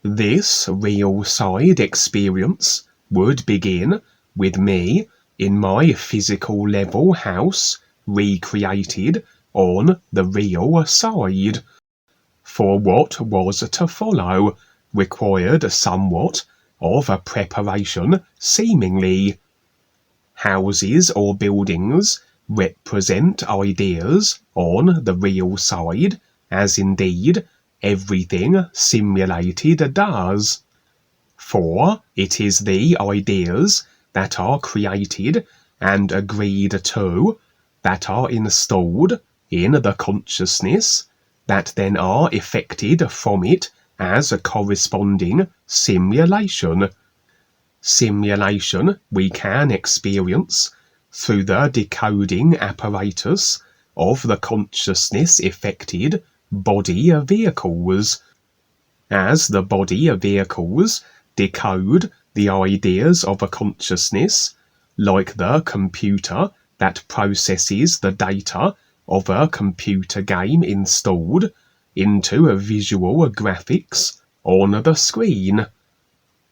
This real side experience would begin with me in my physical level house recreated on the real side. For what was to follow required somewhat of a preparation seemingly. Houses or buildings represent ideas on the real side, as indeed everything simulated does. For it is the ideas that are created and agreed to, that are installed in the consciousness, that then are effected from it as a corresponding simulation. Simulation we can experience through the decoding apparatus of the consciousness-effected body vehicles. As the body vehicles decode the ideas of a consciousness, like the computer that processes the data of a computer game installed into a visual graphics on the screen.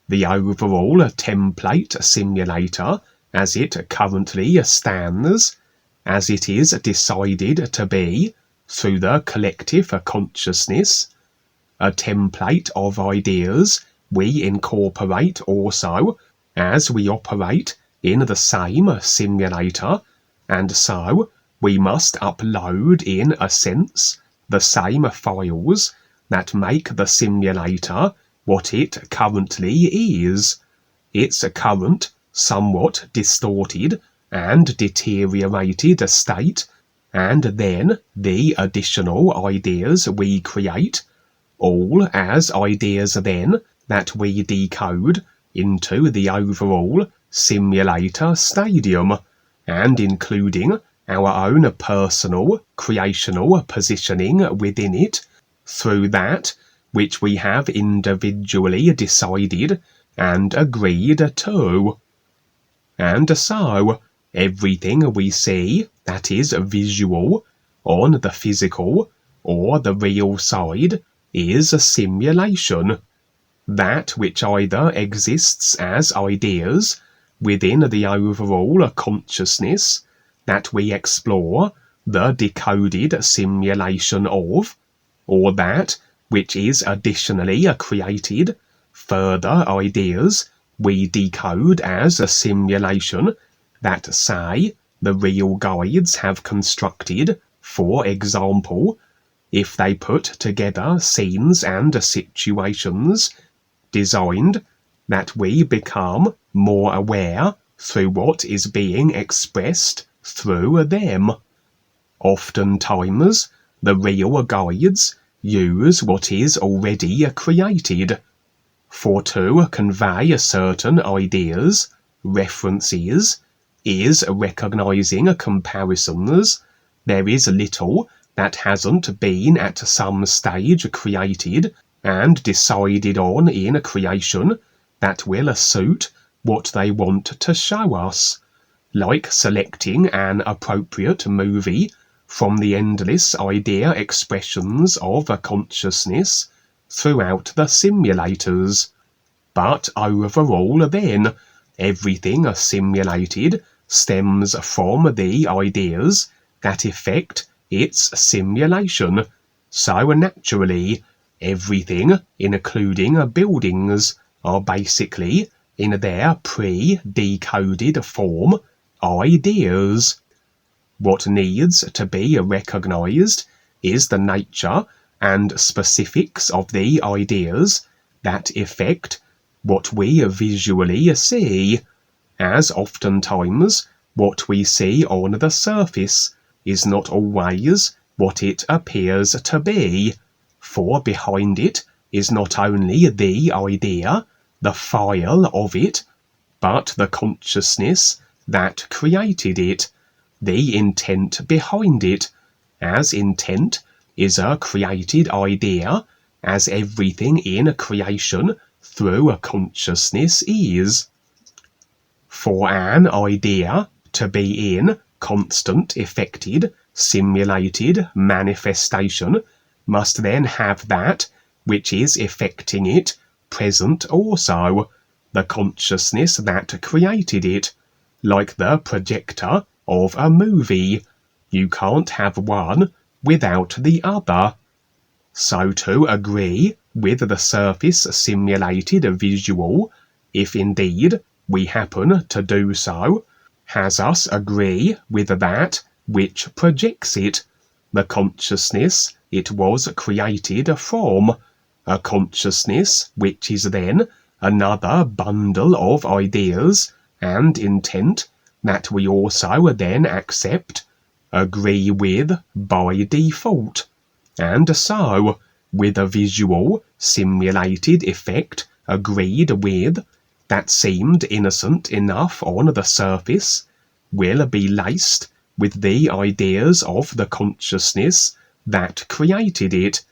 The overall template simulator, as it currently stands, as it is decided to be through the collective consciousness, a template of ideas we incorporate also as we operate in the same simulator, and so we must upload in a sense the same files that make the simulator what it currently is, its current somewhat distorted and deteriorated state, and then the additional ideas we create, all as ideas then that we decode into the overall simulator stadium, and including our own personal creational positioning within it, through that which we have individually decided and agreed to. And so, everything we see that is visual on the physical or the real side is a simulation. That which either exists as ideas within the overall consciousness that we explore the decoded simulation of, or that which is additionally created, further ideas we decode as a simulation that, say, the real guides have constructed, for example, if they put together scenes and situations designed that we become more aware through what is being expressed through them. Oftentimes, the real guides use what is already created. For to convey certain ideas, references, is recognizing comparisons, there is little that hasn't been at some stage created and decided on in creation that will suit what they want to show us, like selecting an appropriate movie from the endless idea expressions of a consciousness throughout the simulators. But overall then, everything simulated stems from the ideas that effect its simulation, so naturally everything, including buildings, are basically, in their pre-decoded form, ideas. What needs to be recognized is the nature and specifics of the ideas that effect what we visually see, as oftentimes what we see on the surface is not always what it appears to be, for behind it is not only the idea, the file of it, but the consciousness that created it, the intent behind it, as intent is a created idea, as everything in creation through a consciousness is. For an idea to be in constant effected, simulated manifestation must then have that which is effecting it present also, the consciousness that created it, like the projector of a movie. You can't have one without the other. So to agree with the surface simulated visual, if indeed we happen to do so, has us agree with that which projects it, the consciousness it was created from, a consciousness which is then another bundle of ideas and intent that we also then accept, agree with by default. And so, with a visual simulated effect agreed with, that seemed innocent enough on the surface, will be laced with the ideas of the consciousness that created it.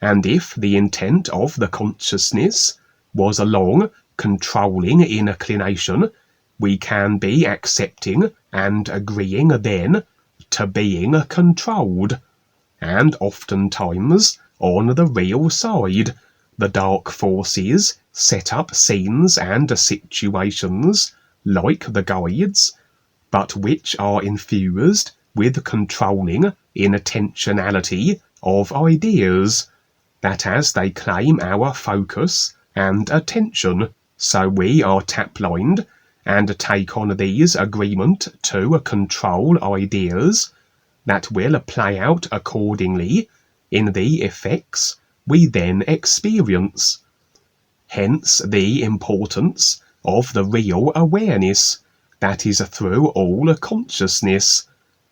And if the intent of the consciousness was along controlling inclination, we can be accepting and agreeing then to being controlled. And oftentimes, on the real side, the dark forces set up scenes and situations like the guides, but which are infused with controlling intentionality of ideas, that as they claim our focus and attention, so we are tap-lined and take on these agreement to control ideas that will play out accordingly in the effects we then experience. Hence the importance of the real awareness that is through all consciousness,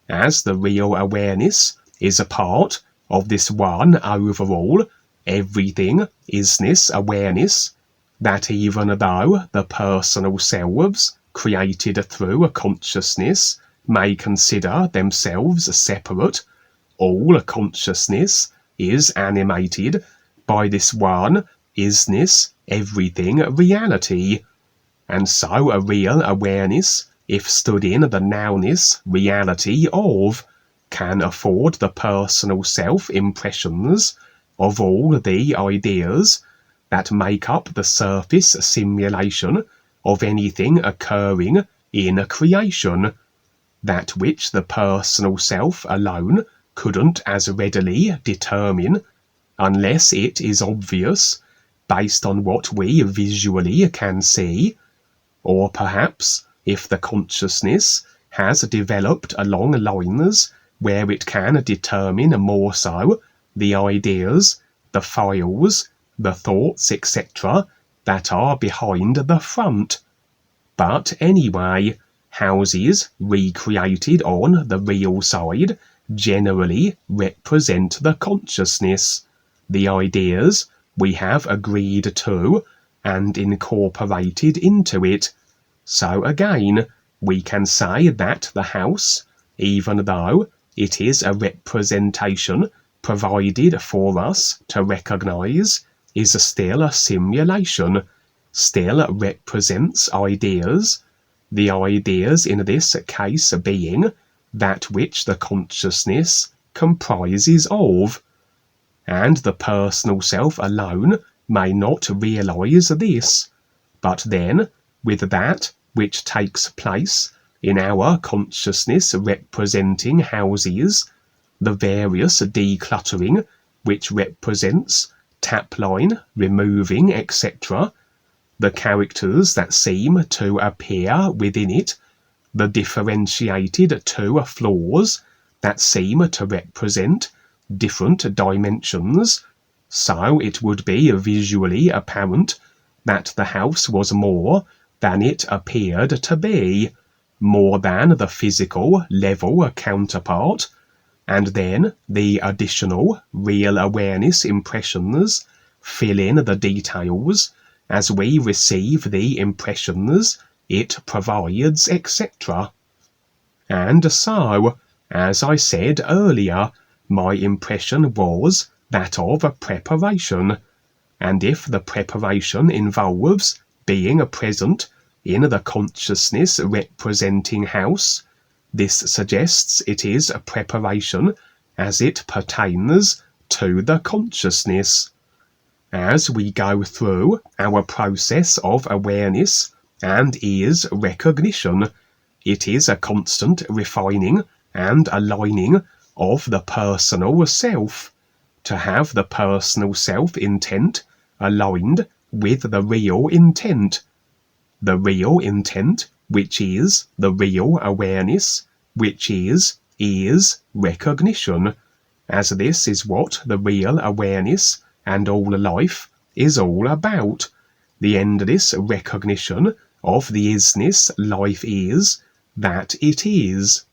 as the real awareness is a part of this one overall everything isness awareness, that even though the personal selves created through a consciousness may consider themselves separate, all consciousness is animated by this one isness everything reality. And so a real awareness, if stood in the nowness reality of, can afford the personal self impressions of all the ideas that make up the surface simulation of anything occurring in a creation, that which the personal self alone couldn't as readily determine, unless it is obvious based on what we visually can see, or perhaps if the consciousness has developed along lines where it can determine more so the ideas, the files, the thoughts, etc., that are behind the front. But anyway, houses recreated on the real side generally represent the consciousness, the ideas we have agreed to and incorporated into it. So again, we can say that the house, even though it is a representation provided for us to recognize, is still a simulation, still represents ideas, the ideas in this case being that which the consciousness comprises of. And the personal self alone may not realize this, but then, with that which takes place in our consciousness representing houses, the various decluttering which represents tapline, removing, etc., the characters that seem to appear within it, the differentiated two floors that seem to represent different dimensions, so it would be visually apparent that the house was more than it appeared to be, more than the physical level counterpart, and then the additional real awareness impressions fill in the details as we receive the impressions it provides, etc. And so, as I said earlier, my impression was that of a preparation, and if the preparation involves being present in the consciousness representing house, this suggests it is a preparation as it pertains to the consciousness. as we go through our process of awareness and ears recognition. It is a constant refining and aligning of the personal self, to have the personal self intent aligned with the real intent. The real intent, which is the real awareness, which is ears recognition, as this is what the real awareness and all life is all about, the endless recognition of the isness life is, that it is.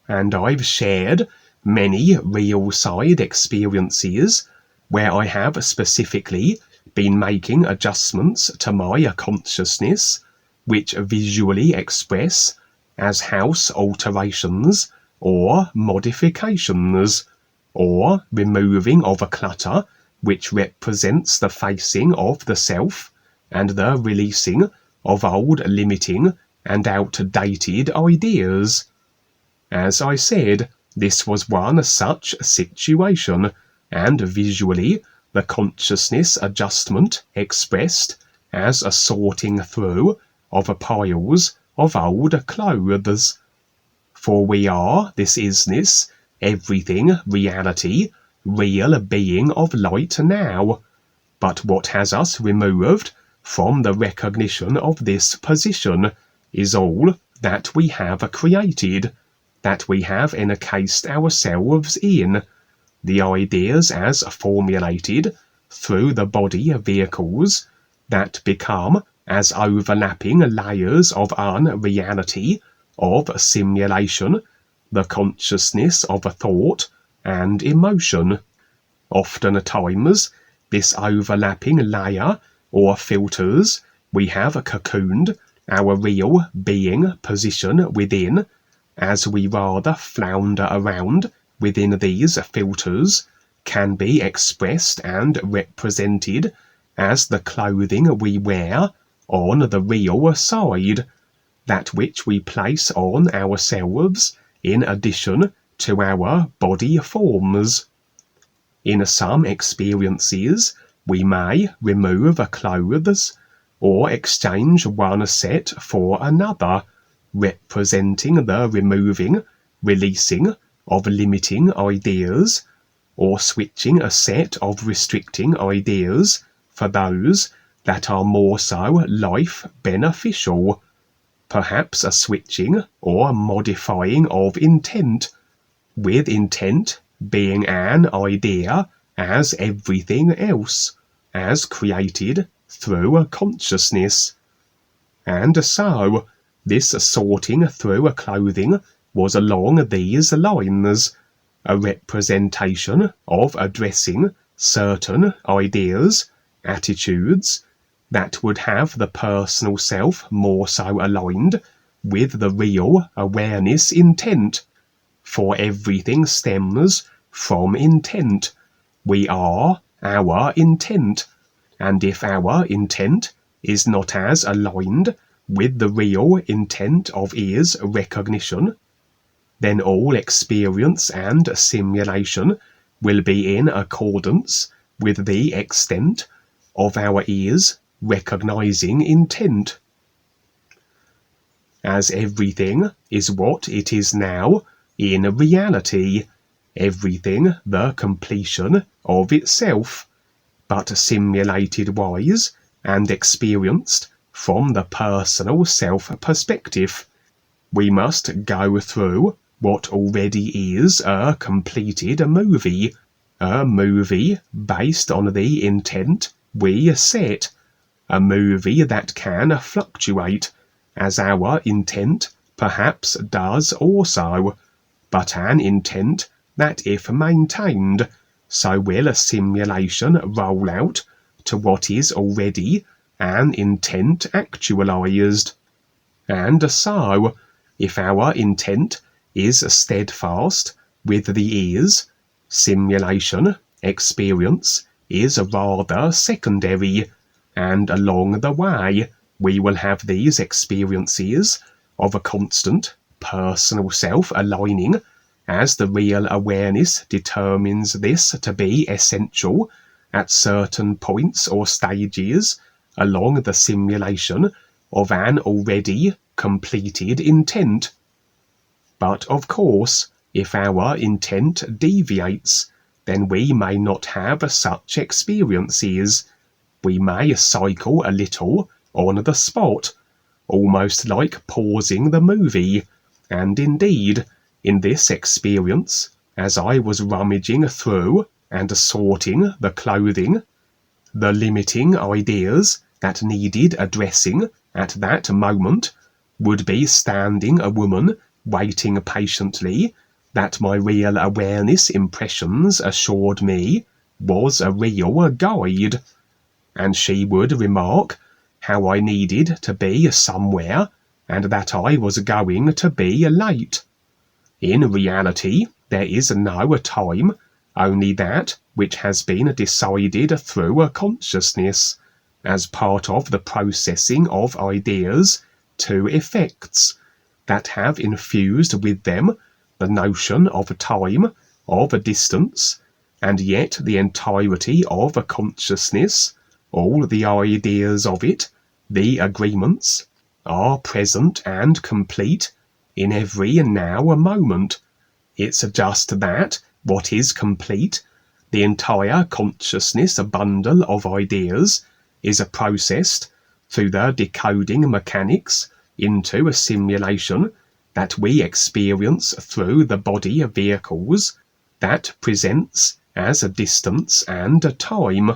And I've shared many real side experiences where I have specifically been making adjustments to my consciousness, which visually express as house alterations or modifications, or removing of a clutter which represents the facing of the self and the releasing of old limiting and outdated ideas. As I said, this was one such situation, and visually the consciousness adjustment expressed as a sorting through of piles of old clothes. For we are this isness, everything reality, real being of light now. But what has us removed from the recognition of this position is all that we have created, that we have encased ourselves in, the ideas as formulated through the body vehicles that become as overlapping layers of unreality, of simulation, the consciousness of a thought and emotion. Oftentimes, this overlapping layer or filters we have cocooned our real being position within, as we rather flounder around within these filters, can be expressed and represented as the clothing we wear on the real side, that which we place on ourselves in addition to our body forms. In some experiences, we may remove clothes or exchange one set for another, representing the removing, releasing of limiting ideas, or switching a set of restricting ideas for those that are more so life beneficial, perhaps a switching or modifying of intent, with intent being an idea as everything else, as created through a consciousness. And so, this sorting through a clothing was along these lines, a representation of addressing certain ideas, attitudes, that would have the personal self more so aligned with the real awareness intent. For everything stems from intent. We are our intent, and if our intent is not as aligned with the real intent of ears recognition, then all experience and simulation will be in accordance with the extent of our ears recognizing intent. As everything is what it is now in reality, everything the completion of itself, but simulated wise and experienced from the personal self perspective. We must go through what already is a completed movie, a movie based on the intent we set, a movie that can fluctuate, as our intent perhaps does also, but an intent that, if maintained, so will a simulation roll out to what is already an intent actualized. And so, if our intent is steadfast with the ears, simulation, experience is rather secondary, and along the way we will have these experiences of a constant personal self aligning, as the real awareness determines this to be essential at certain points or stages along the simulation of an already completed intent. But of course, if our intent deviates, then we may not have such experiences. We may cycle a little on the spot, almost like pausing the movie, and indeed, in this experience, as I was rummaging through and sorting the clothing, the limiting ideas that needed addressing at that moment would be standing a woman waiting patiently that my real awareness impressions assured me was a real guide, and she would remark how I needed to be somewhere and that I was going to be late. In reality, there is no time, only that which has been decided through consciousness, as part of the processing of ideas to effects, that have infused with them the notion of time, of distance, and yet the entirety of consciousness, all the ideas of it, the agreements, are present and complete in every now moment. It's just that what is complete, the entire consciousness bundle of ideas, is processed through the decoding mechanics into a simulation that we experience through the body of vehicles that presents as a distance and a time.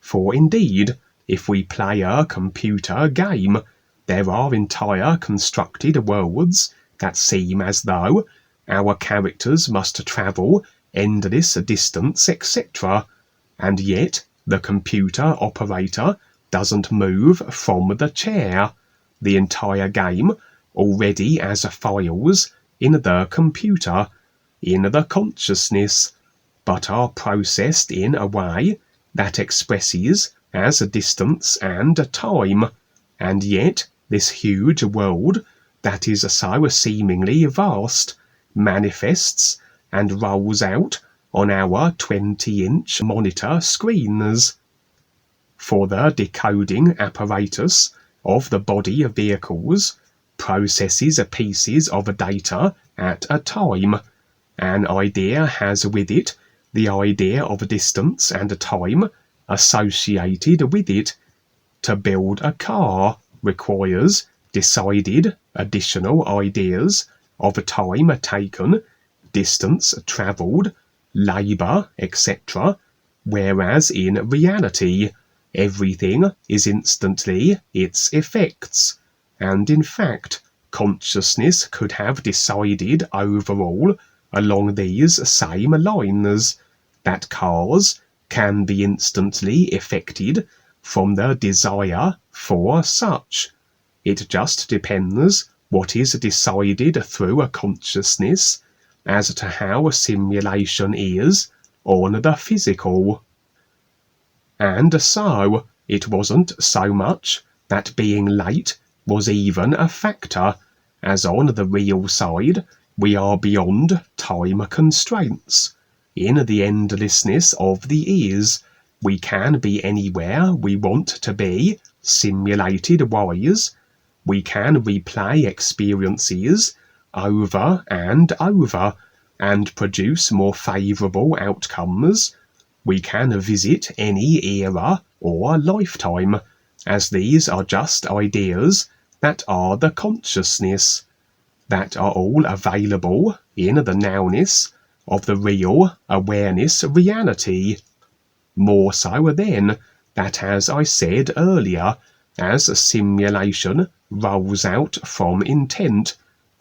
For indeed, if we play a computer game, there are entire constructed worlds that seem as though our characters must travel endless distance, etc., and yet the computer operator doesn't move from the chair. The entire game already as files in the computer, in the consciousness, but are processed in a way that expresses as a distance and a time, and yet this huge world that is so seemingly vast manifests and rolls out on our 20-inch monitor screens. For the decoding apparatus of the body of vehicles processes pieces of data at a time. An idea has with it the idea of distance and time associated with it. To build a car requires decided additional ideas of time taken, distance travelled, labour, etc., whereas in reality everything is instantly its effects, and in fact consciousness could have decided overall along these same lines that cars can be instantly effected from the desire for such. It just depends what is decided through a consciousness as to how a simulation is on the physical. And so it wasn't so much that being late was even a factor, as on the real side we are beyond time constraints. In the endlessness of the ears, we can be anywhere we want to be, simulated-wise. We can replay experiences over and over and produce more favourable outcomes. We can visit any era or lifetime, as these are just ideas that are the consciousness, that are all available in the nowness of the real awareness reality. More so then, that as I said earlier, as a simulation rolls out from intent,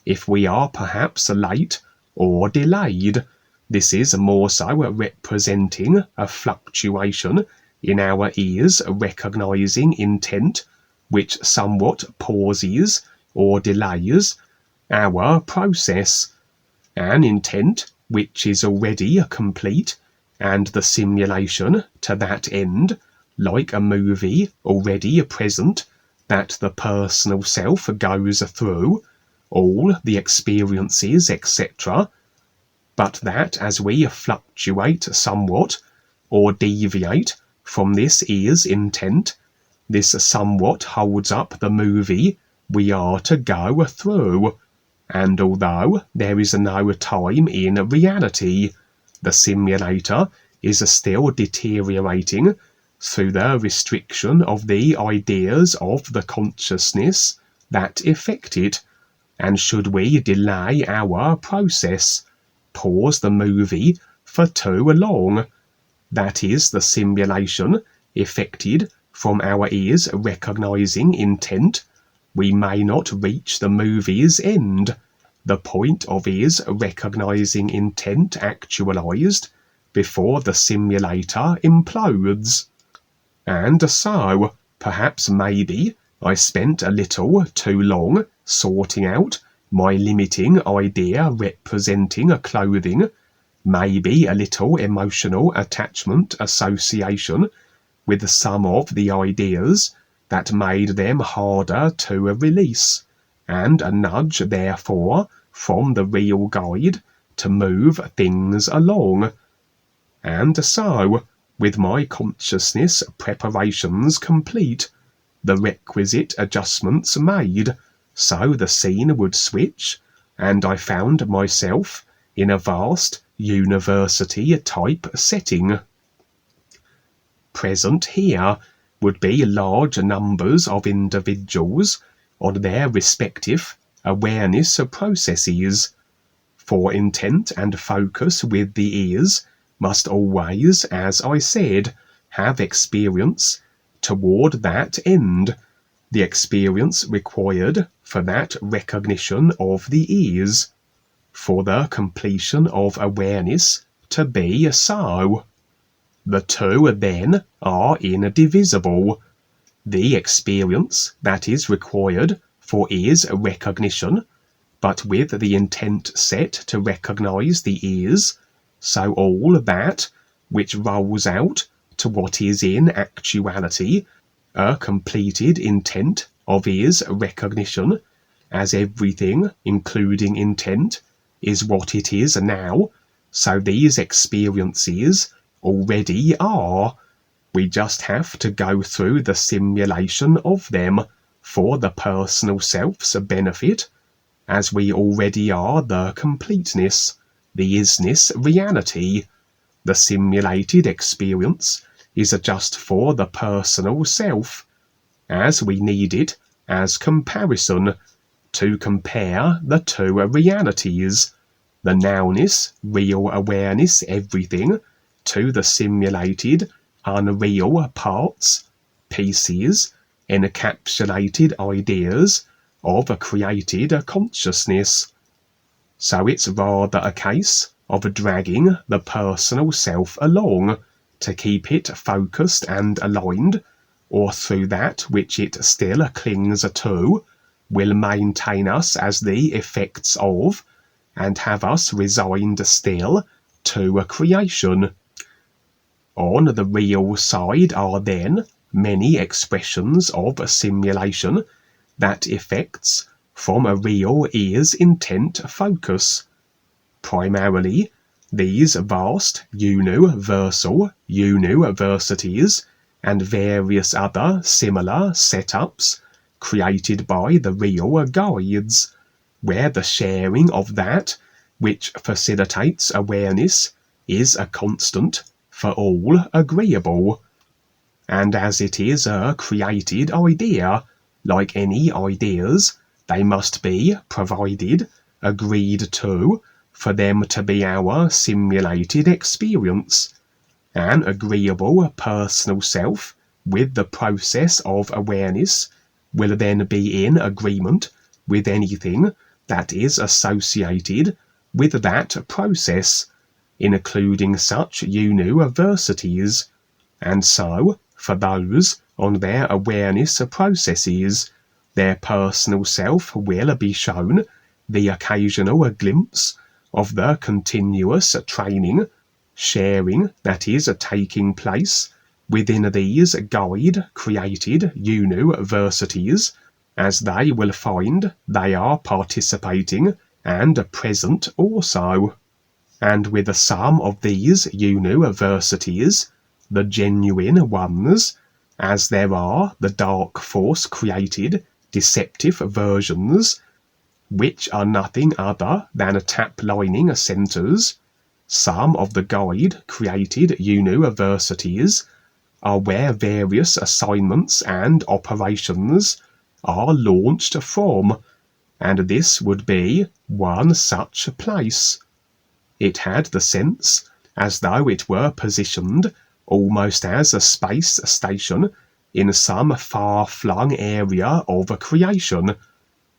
if we are perhaps late or delayed, this is more so representing a fluctuation in our ears recognizing intent, which somewhat pauses or delays our process. An intent which is already complete, and the simulation to that end, like a movie already present that the personal self goes through, all the experiences, etc., but that as we fluctuate somewhat, or deviate from this ears intent, this somewhat holds up the movie we are to go through, and although there is no time in reality, the simulator is still deteriorating through the restriction of the ideas of the consciousness that affect it, and should we delay our process, pause the movie for too long, that is the simulation effected from our ears recognizing intent, we may not reach the movie's end, the point of ears recognizing intent actualized, before the simulator implodes. And so, perhaps maybe, I spent a little too long sorting out my limiting idea representing a clothing, maybe a little emotional attachment association with some of the ideas that made them harder to release, and a nudge therefore from the real guide to move things along. And so, with my consciousness preparations complete, the requisite adjustments made, so the scene would switch, and I found myself in a vast university-type setting. Present here would be large numbers of individuals on their respective awareness processes, for intent and focus with the ears must always, as I said, have experience toward that end, the experience required for that recognition of the ears, for the completion of awareness to be so. The two then are indivisible. The experience that is required for ears recognition, but with the intent set to recognize the ears, so all that which rolls out to what is in actuality a completed intent of ears recognition, as everything, including intent, is what it is now, so these experiences already are. We just have to go through the simulation of them for the personal self's benefit, as we already are the completeness, the isness reality. The simulated experience is just for the personal self, as we need it as comparison, to compare the two realities, the nowness, real awareness, everything, to the simulated, unreal parts, pieces, encapsulated ideas of a created consciousness. So it's rather a case of dragging the personal self along to keep it focused and aligned, or through that which it still clings to, will maintain us as the effects of, and have us resigned still to a creation. On the real side are then many expressions of a simulation that effects from a real ears intent focus. Primarily, these vast universal universities and various other similar setups created by the real guides, where the sharing of that which facilitates awareness is a constant for all agreeable. And as it is a created idea, like any ideas, they must be provided, agreed to, for them to be our simulated experience. An agreeable personal self with the process of awareness will then be in agreement with anything that is associated with that process, including such universities, and so, for those on their awareness processes, their personal self will be shown the occasional glimpse of the continuous training, sharing that is taking place within these guide-created universities, as they will find they are participating and present also. And with some of these universities, the genuine ones, as there are the dark force created deceptive versions, which are nothing other than tap lining centers. Some of the guide created universities are where various assignments and operations are launched from, and this would be one such place. It had the sense as though it were positioned almost as a space station in some far-flung area of creation,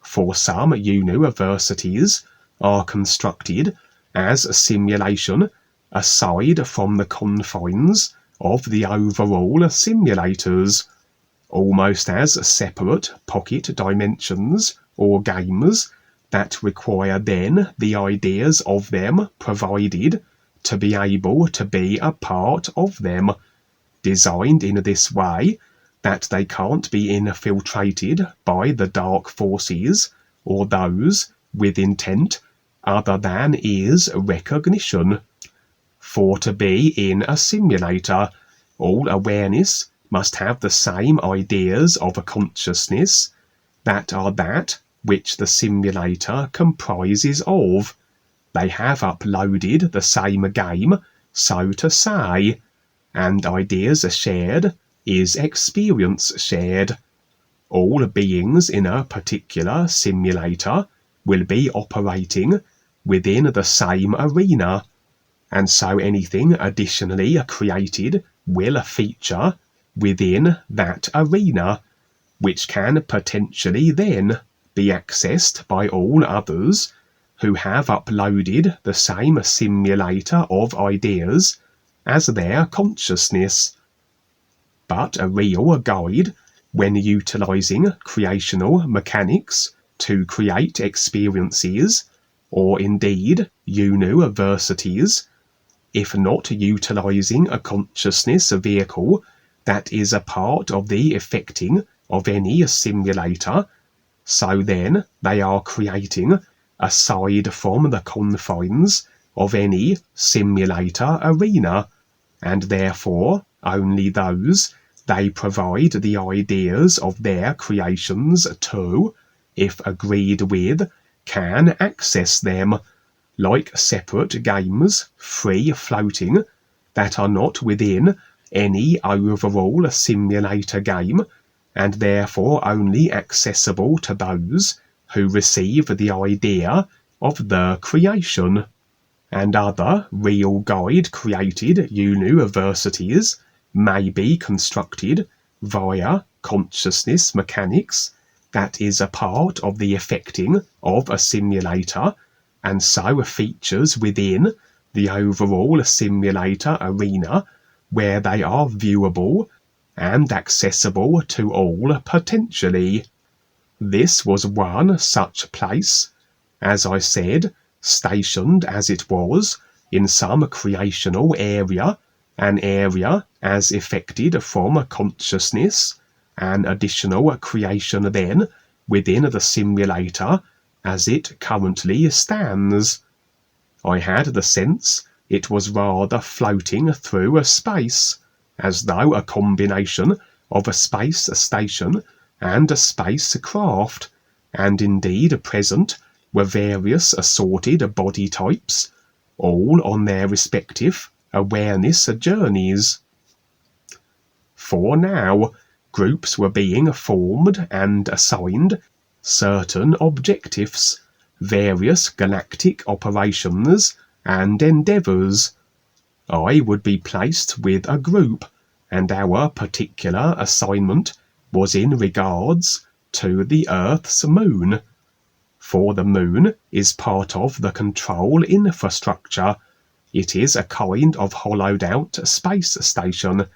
for some universities are constructed as a simulation aside from the confines of the overall simulators, almost as separate pocket dimensions or games that require then the ideas of them provided to be able to be a part of them, designed in this way that they can't be infiltrated by the dark forces or those with intent other than is recognition. For to be in a simulator, all awareness must have the same ideas of a consciousness that are that which the simulator comprises of. They have uploaded the same game, so to say, and ideas shared is experience shared. All beings in a particular simulator will be operating within the same arena, and so anything additionally created will feature within that arena, which can potentially then be accessed by all others who have uploaded the same simulator of ideas as their consciousness. But a real guide, when utilizing creational mechanics to create experiences, or indeed universities, if not utilizing a consciousness vehicle that is a part of the effecting of any simulator, so then they are creating aside from the confines of any simulator arena, and therefore only those they provide the ideas of their creations to, if agreed with, can access them, like separate games, free-floating, that are not within any overall simulator game, and therefore only accessible to those who receive the idea of the creation. And other real guide created universities may be constructed via consciousness mechanics that is a part of the effecting of a simulator, and so features within the overall simulator arena where they are viewable and accessible to all potentially. This was one such place, as I said, stationed as it was in some creational area, an area as effected from consciousness, an additional creation then within the simulator as it currently stands. I had the sense it was rather floating through a space, as though a combination of a space station and a spacecraft, and indeed present were various assorted body types, all on their respective awareness journeys. For now, groups were being formed and assigned certain objectives, various galactic operations and endeavors. I would be placed with a group, and our particular assignment was in regards to the Earth's moon. For the moon is part of the control infrastructure. It is a kind of hollowed-out space station,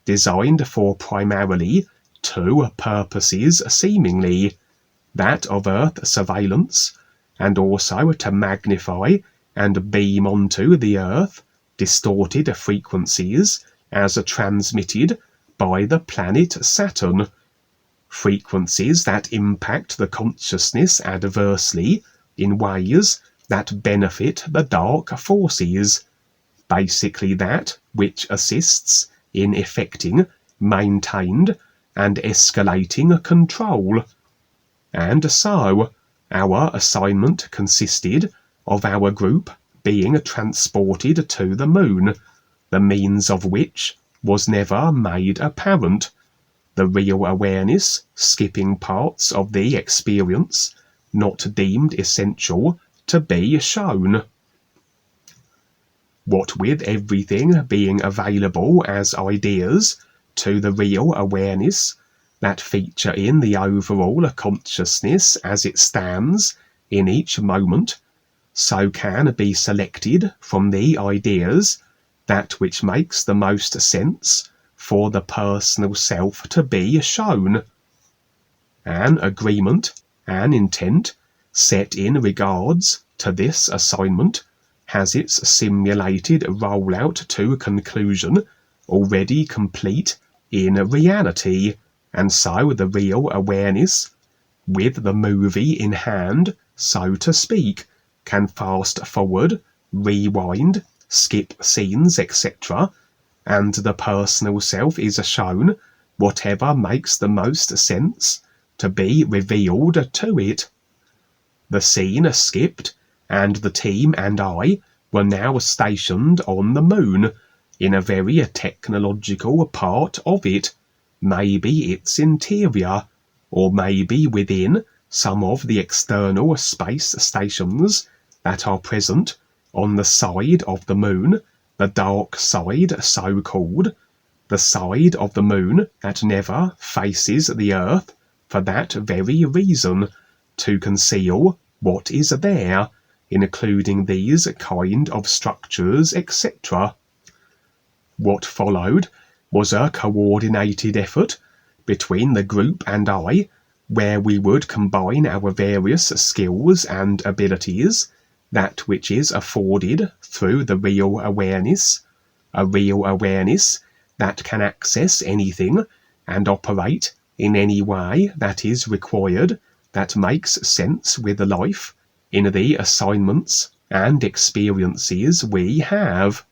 designed for primarily two purposes seemingly, that of Earth surveillance, and also to magnify and beam onto the Earth distorted frequencies as transmitted by the planet Saturn, frequencies that impact the consciousness adversely in ways that benefit the dark forces, basically that which assists in effecting, maintained, and escalating control. And so, our assignment consisted of our group being transported to the moon, the means of which was never made apparent, the real awareness skipping parts of the experience not deemed essential to be shown. What with everything being available as ideas to the real awareness that feature in the overall consciousness as it stands in each moment, so can be selected from the ideas that which makes the most sense for the personal self to be shown. An agreement, an intent, set in regards to this assignment has its simulated rollout to conclusion already complete in reality, and so the real awareness, with the movie in hand, so to speak, can fast forward, rewind, skip scenes, etc., and the personal self is shown whatever makes the most sense to be revealed to it. The scene skipped, and the team and I were now stationed on the moon, in a very technological part of it, maybe its interior, or maybe within some of the external space stations that are present on the side of the moon, the dark side so-called, the side of the moon that never faces the earth for that very reason, to conceal what is there, including these kind of structures, etc. What followed was a coordinated effort between the group and I, where we would combine our various skills and abilities, that which is afforded through the real awareness, a real awareness that can access anything and operate in any way that is required, that makes sense with life, in the assignments and experiences we have.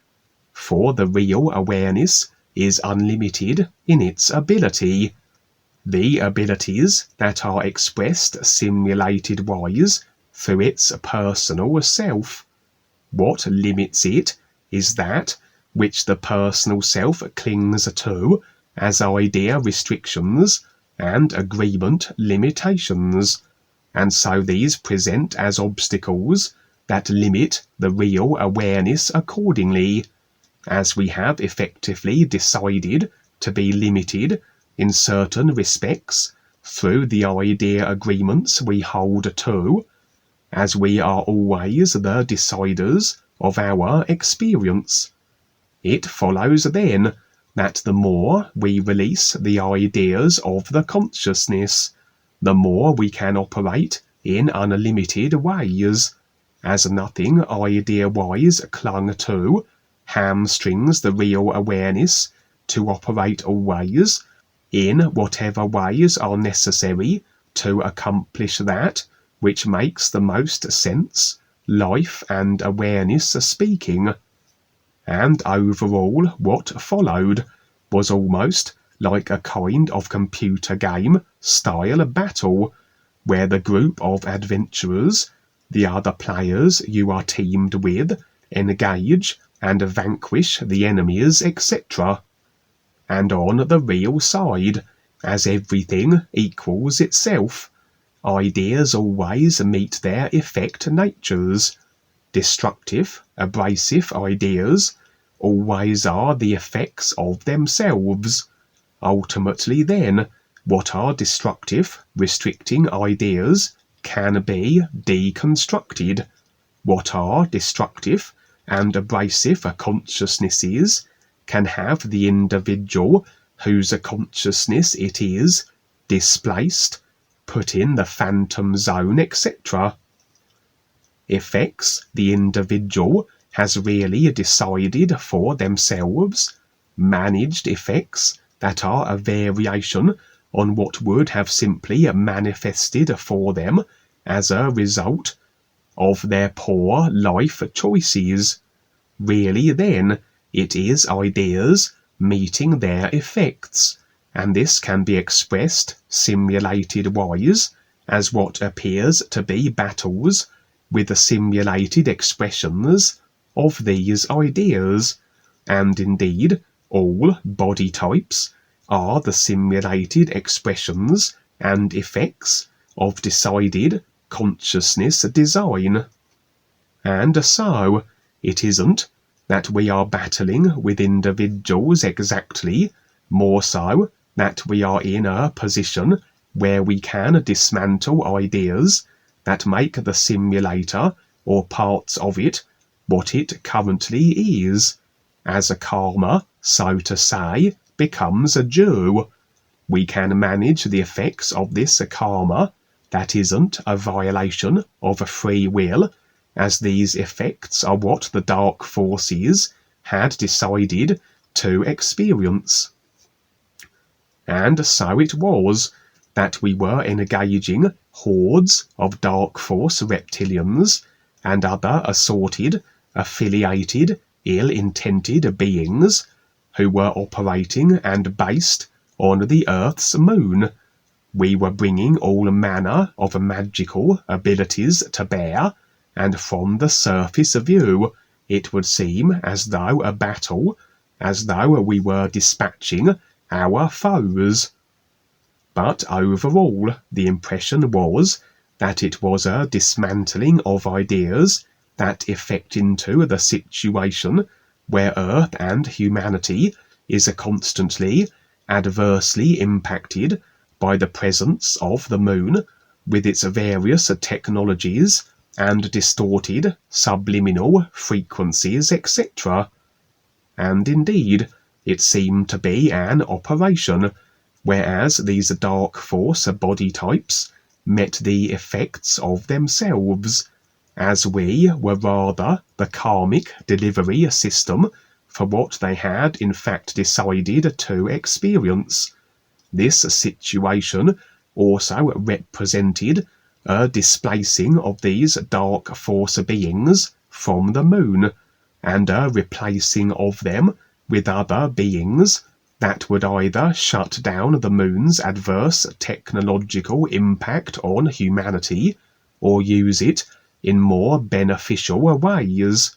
For the real awareness is unlimited in its ability. The abilities that are expressed simulated wise through its personal self. What limits it is that which the personal self clings to as idea restrictions and agreement limitations, and so these present as obstacles that limit the real awareness accordingly, as we have effectively decided to be limited in certain respects through the idea agreements we hold to, as we are always the deciders of our experience. It follows then that the more we release the ideas of the consciousness, the more we can operate in unlimited ways, as nothing idea-wise clung to hamstrings the real awareness to operate always in whatever ways are necessary to accomplish that which makes the most sense, life and awareness speaking. And overall what followed was almost like a kind of computer game style battle, where the group of adventurers, the other players you are teamed with, engage and vanquish the enemies, etc. And on the real side, as everything equals itself, ideas always meet their effect natures. Destructive, abrasive ideas always are the effects of themselves. Ultimately then, what are destructive, restricting ideas can be deconstructed. What are destructive and abrasive consciousnesses can have the individual whose consciousness it is displaced, put in the phantom zone, etc. Effects the individual has really decided for themselves, managed effects that are a variation on what would have simply manifested for them as a result of their poor life choices. Really then, it is ideas meeting their effects, and this can be expressed simulated-wise as what appears to be battles with the simulated expressions of these ideas, and indeed all body types are the simulated expressions and effects of decided consciousness design. And so, it isn't that we are battling with individuals exactly, more so that we are in a position where we can dismantle ideas that make the simulator or parts of it what it currently is, as a karma, so to say, becomes due. We can manage the effects of this karma that isn't a violation of free will, as these effects are what the dark forces had decided to experience. And so it was that we were engaging hordes of dark force reptilians and other assorted, affiliated, ill-intended beings who were operating and based on the Earth's moon. We were bringing all manner of magical abilities to bear, and from the surface view it would seem as though a battle, as though we were dispatching our foes. But overall the impression was that it was a dismantling of ideas that effect into the situation where Earth and humanity is constantly adversely impacted by the presence of the moon with its various technologies and distorted subliminal frequencies, etc. And indeed it seemed to be an operation, whereas these dark force body types met the effects of themselves, as we were rather the karmic delivery system for what they had in fact decided to experience. This situation also represented a displacing of these dark force beings from the moon, and a replacing of them with other beings that would either shut down the moon's adverse technological impact on humanity or use it in more beneficial ways.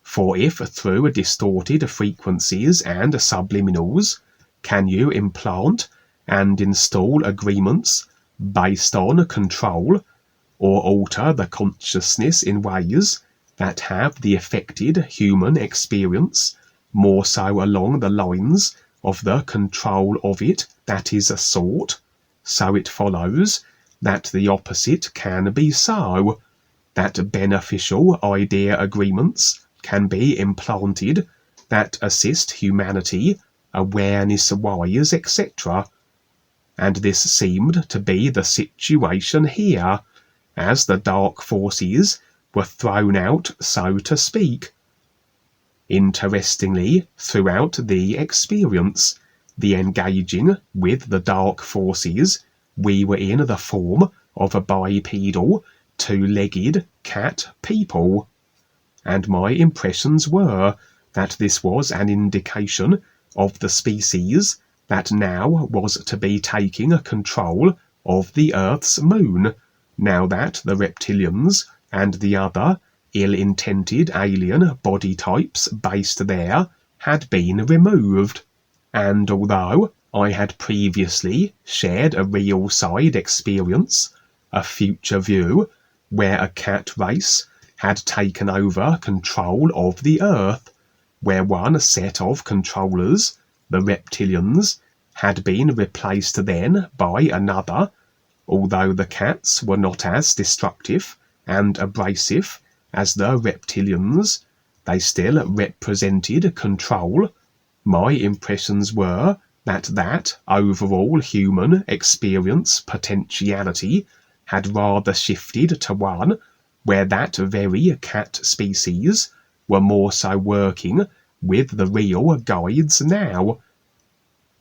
For if through distorted frequencies and subliminals can you implant and install agreements based on control, or alter the consciousness in ways that have the affected human experience more so along the lines of the control of it that is sought, so it follows that the opposite can be so, that beneficial idea agreements can be implanted that assist humanity awareness-wise, etc. And this seemed to be the situation here, as the dark forces were thrown out, so to speak. Interestingly, throughout the experience, the engaging with the dark forces, we were in the form of a bipedal, two-legged cat people, and my impressions were that this was an indication of the species that now was to be taking control of the Earth's moon, now that the reptilians and the other ill-intended alien body types based there had been removed. And although I had previously shared a real side experience, a future view, where a cat race had taken over control of the Earth, where one set of controllers, the reptilians, had been replaced then by another, although the cats were not as destructive and abrasive as the reptilians, they still represented control. My impressions were that overall human experience potentiality had rather shifted to one where that very cat species were more so working with the real guides now,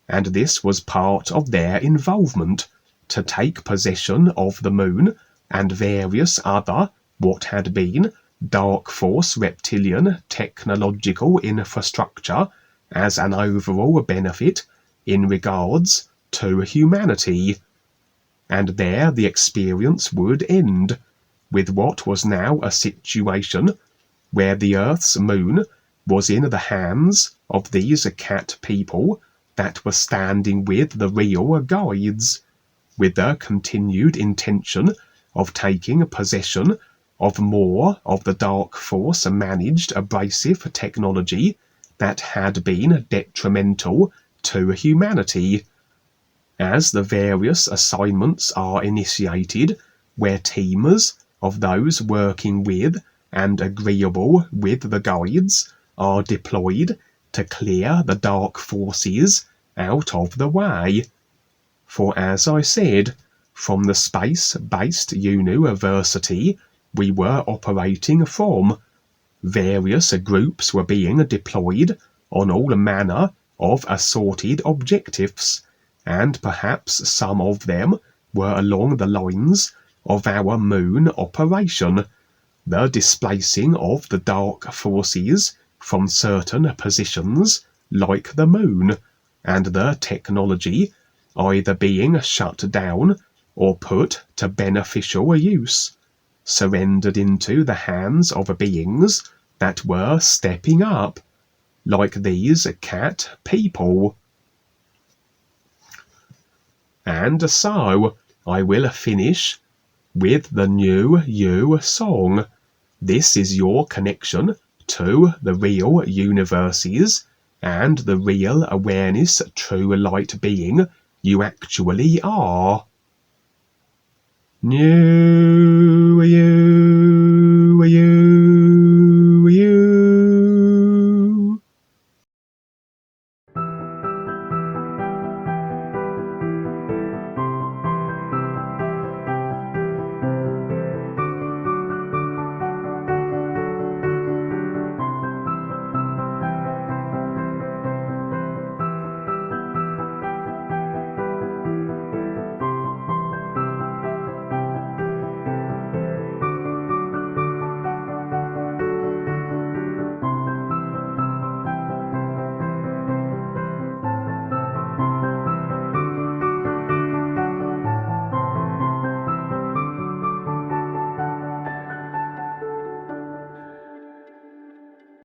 and this was part of their involvement to take possession of the moon and various other what had been dark force reptilian technological infrastructure as an overall benefit in regards to humanity. And there the experience would end, with what was now a situation where the Earth's moon was in the hands of these cat people that were standing with the real guides, with the continued intention of taking possession of more of the dark force managed abrasive technology that had been detrimental to humanity. As the various assignments are initiated, where teams of those working with and agreeable with the guides are deployed to clear the dark forces out of the way. For as I said, from the space-based Unuversity we were operating from, various groups were being deployed on all manner of assorted objectives, and perhaps some of them were along the lines of our moon operation, the displacing of the dark forces from certain positions like the moon, and the technology either being shut down or put to beneficial use, surrendered into the hands of beings that were stepping up, like these cat people. And so I will finish with the NUUU song. This is your connection to the real universes and the real awareness, true light being you actually are. NUUU.